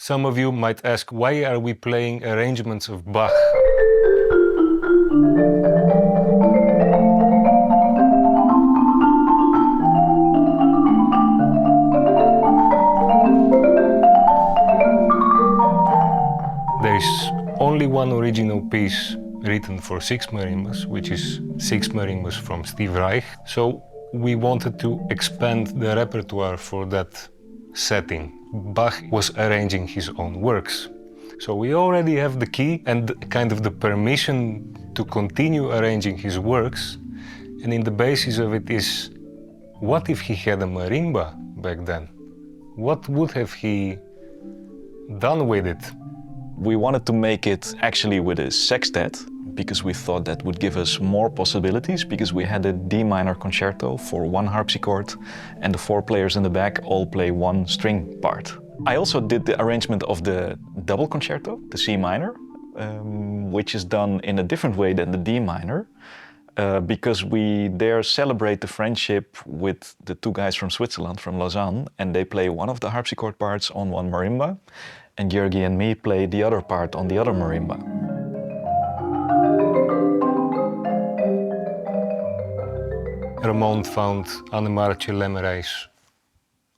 Some of you might ask, why are we playing arrangements of Bach? There is only one original piece written for 6 marimbas, which is 6 marimbas from Steve Reich. So we wanted to expand the repertoire for that setting. Bach was arranging his own works. So we already have the key and kind of the permission to continue arranging his works. And in the basis of it is, what if he had a marimba back then? What would have he done with it? We wanted to make it actually with a sextet, because we thought that would give us more possibilities, because we had a D minor concerto for 1 harpsichord and the 4 players in the back all play 1 string part. I also did the arrangement of the double concerto, the C minor, which is done in a different way than the D minor, because we there celebrate the friendship with the 2 guys from Switzerland, from Lausanne, and they play one of the harpsichord parts on 1 marimba, and Georgi and me play the other part on the other marimba. Ramon found Annemaartje Lemmerijs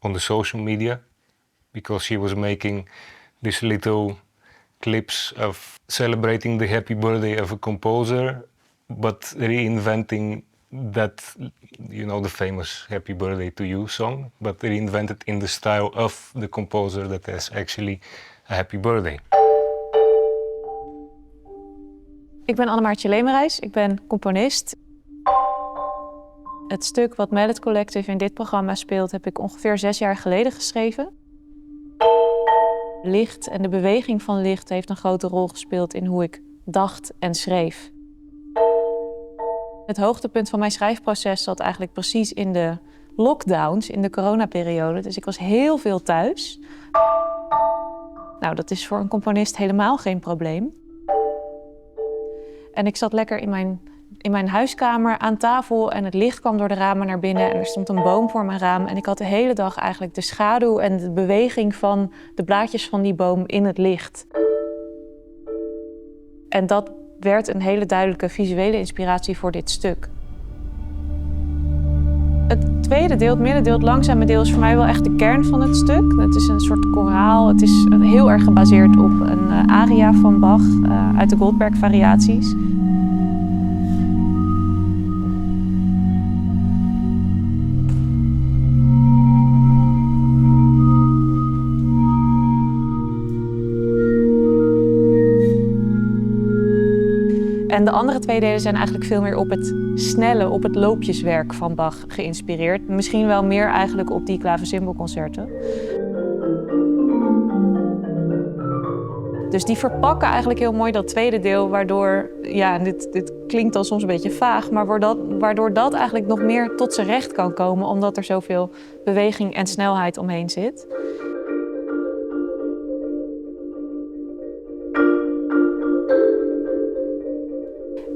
on the social media because she was making these little clips of celebrating the happy birthday of a composer, but reinventing that, you know, the famous Happy Birthday to You song, but reinvented in the style of the composer that has actually a happy birthday. Ik ben Annemaartje Lemmerijs, ik ben componist. Het stuk wat Mallet Collective in dit programma speelt, heb ik ongeveer 6 jaar geleden geschreven. Licht en de beweging van licht heeft een grote rol gespeeld in hoe ik dacht en schreef. Het hoogtepunt van mijn schrijfproces zat eigenlijk precies in de lockdowns, in de coronaperiode. Dus ik was heel veel thuis. Nou, dat is voor een componist helemaal geen probleem. En ik zat lekker in mijn huiskamer aan tafel en het licht kwam door de ramen naar binnen en er stond een boom voor mijn raam. En ik had de hele dag eigenlijk de schaduw en de beweging van de blaadjes van die boom in het licht. En dat werd een hele duidelijke visuele inspiratie voor dit stuk. Het tweede deel, het middendeel, het langzame deel is voor mij wel echt de kern van het stuk. Het is een soort koraal. Het is heel erg gebaseerd op een aria van Bach uit de Goldberg-variaties. En de andere 2 delen zijn eigenlijk veel meer op het snelle, op het loopjeswerk van Bach geïnspireerd. Misschien wel meer eigenlijk op die klavecimbalconcerten. Dus die verpakken eigenlijk heel mooi dat tweede deel, waardoor, ja, dit klinkt al soms een beetje vaag, maar waardoor dat eigenlijk nog meer tot zijn recht kan komen, omdat er zoveel beweging en snelheid omheen zit.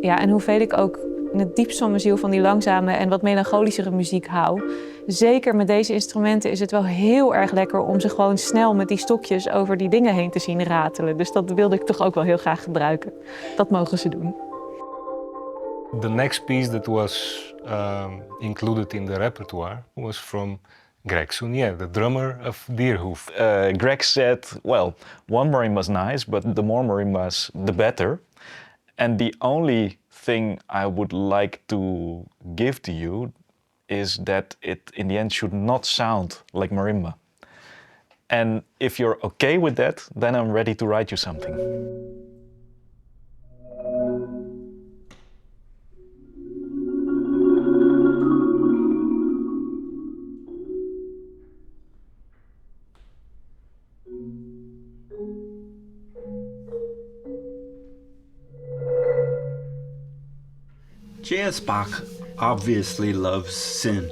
Ja, en hoeveel ik ook in het diepst van mijn ziel van die langzame en wat melancholischere muziek hou. Zeker met deze instrumenten is het wel heel erg lekker om ze gewoon snel met die stokjes over die dingen heen te zien ratelen. Dus dat wilde ik toch ook wel heel graag gebruiken. Dat mogen ze doen. The next piece that was included in the repertoire was from Greg Sounier, the drummer of Dierhoef. Greg said, well, 1 marimba is nice, but the more marimbas, the better. And the only thing I would like to give to you is that it, in the end, should not sound like marimba. And if you're okay with that, then I'm ready to write you something. J.S. Bach obviously loves sin.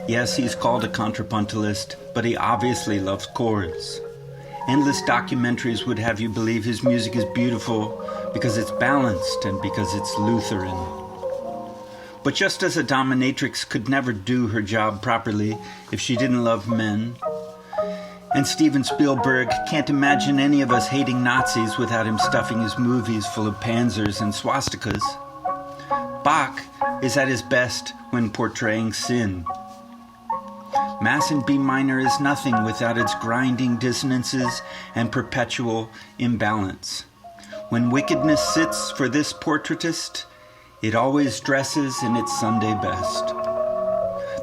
Yes, he's called a contrapuntalist, but he obviously loves chords. Endless documentaries would have you believe his music is beautiful because it's balanced and because it's Lutheran. But just as a dominatrix could never do her job properly if she didn't love men, And Steven Spielberg can't imagine any of us hating Nazis without him stuffing his movies full of panzers and swastikas. Bach is at his best when portraying sin. Mass in B minor is nothing without its grinding dissonances and perpetual imbalance. When wickedness sits for this portraitist, it always dresses in its Sunday best.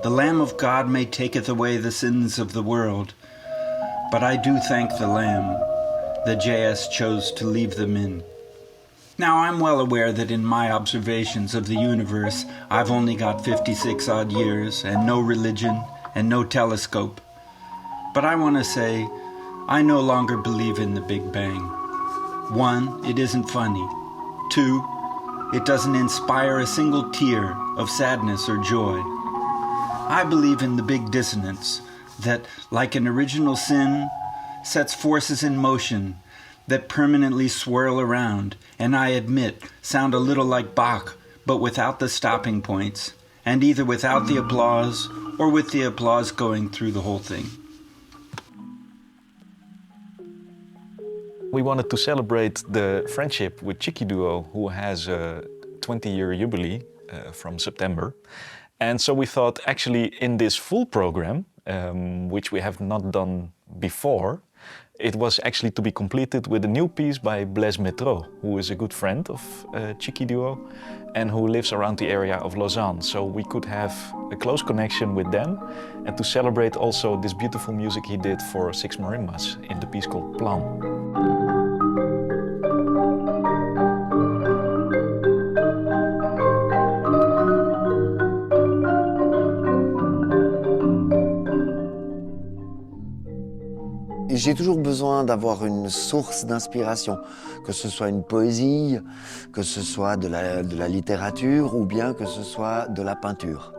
The Lamb of God may taketh away the sins of the world, but I do thank the Lamb that JS chose to leave them in. Now, I'm well aware that in my observations of the universe, I've only got 56 odd years and no religion and no telescope. But I want to say, I no longer believe in the Big Bang. 1, it isn't funny. 2, it doesn't inspire a single tear of sadness or joy. I believe in the big dissonance that, like an original sin, sets forces in motion that permanently swirl around, and I admit sound a little like Bach, but without the stopping points, and either without the applause or with the applause going through the whole thing. We wanted to celebrate the friendship with Chiki Duo, who has a 20-year jubilee from September. And so we thought, actually, in this full program, which we have not done before, it was actually to be completed with a new piece by Blaise Métro, who is a good friend of Chiki Duo and who lives around the area of Lausanne. So we could have a close connection with them and to celebrate also this beautiful music he did for 6 marimbas in the piece called Plan. J'ai toujours besoin d'avoir une source d'inspiration, que ce soit une poésie, que ce soit de la littérature ou bien que ce soit de la peinture.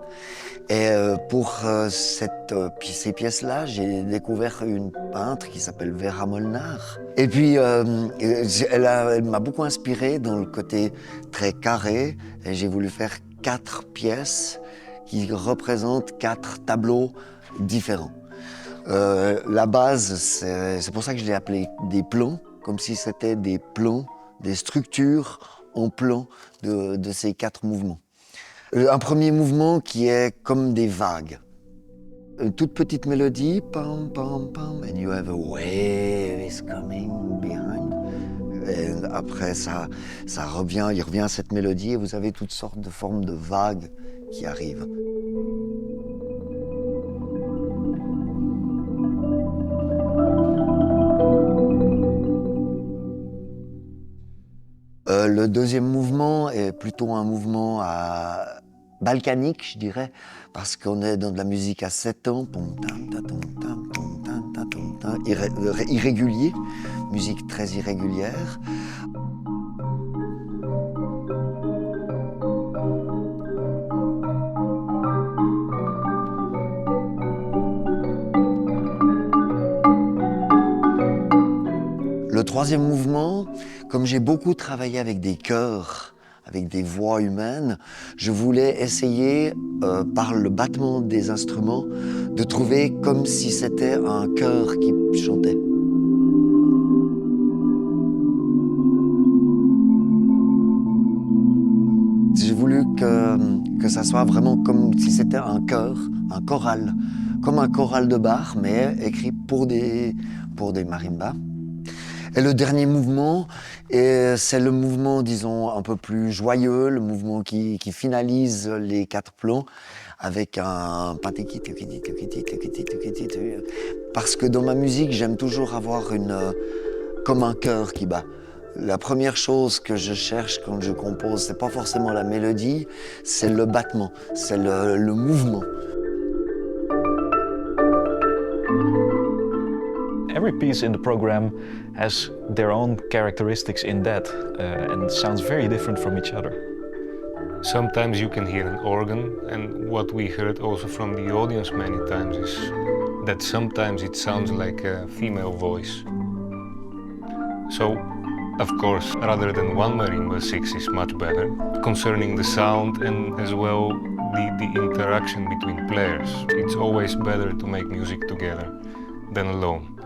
Et pour ces pièces-là, j'ai découvert une peintre qui s'appelle Vera Molnar. Et puis, elle m'a beaucoup inspiré dans le côté très carré. Et j'ai voulu faire 4 pièces qui représentent 4 tableaux différents. La base, c'est pour ça que je l'ai appelé des plans, comme si c'était des plans, des structures en plans de ces 4 mouvements. Un premier mouvement qui est comme des vagues. Une toute petite mélodie, pam, pam, pam, and you have a wave is coming behind. Et après, il revient à cette mélodie et vous avez toutes sortes de formes de vagues qui arrivent. Le deuxième mouvement est plutôt un mouvement balkanique, je dirais, parce qu'on est dans de la musique à 7 temps, irrégulier, musique très irrégulière. Le troisième mouvement, comme j'ai beaucoup travaillé avec des chœurs, avec des voix humaines, je voulais essayer, par le battement des instruments, de trouver comme si c'était un chœur qui chantait. J'ai voulu que ça soit vraiment comme si c'était un chœur, un choral, comme un choral de bar, mais écrit pour des marimbas. Et le dernier mouvement, c'est le mouvement, disons, un peu plus joyeux, le mouvement qui finalise les 4 plans avec un patiki. Parce que dans ma musique, j'aime toujours avoir comme un cœur qui bat. La première chose que je cherche quand je compose, c'est pas forcément la mélodie, c'est le battement, c'est le mouvement. Every piece in the program has their own characteristics in that and sounds very different from each other. Sometimes you can hear an organ, and what we heard also from the audience many times is that sometimes it sounds like a female voice. So, of course, rather than 1 marimba, 6 is much better, concerning the sound and as well the interaction between players. It's always better to make music together than alone.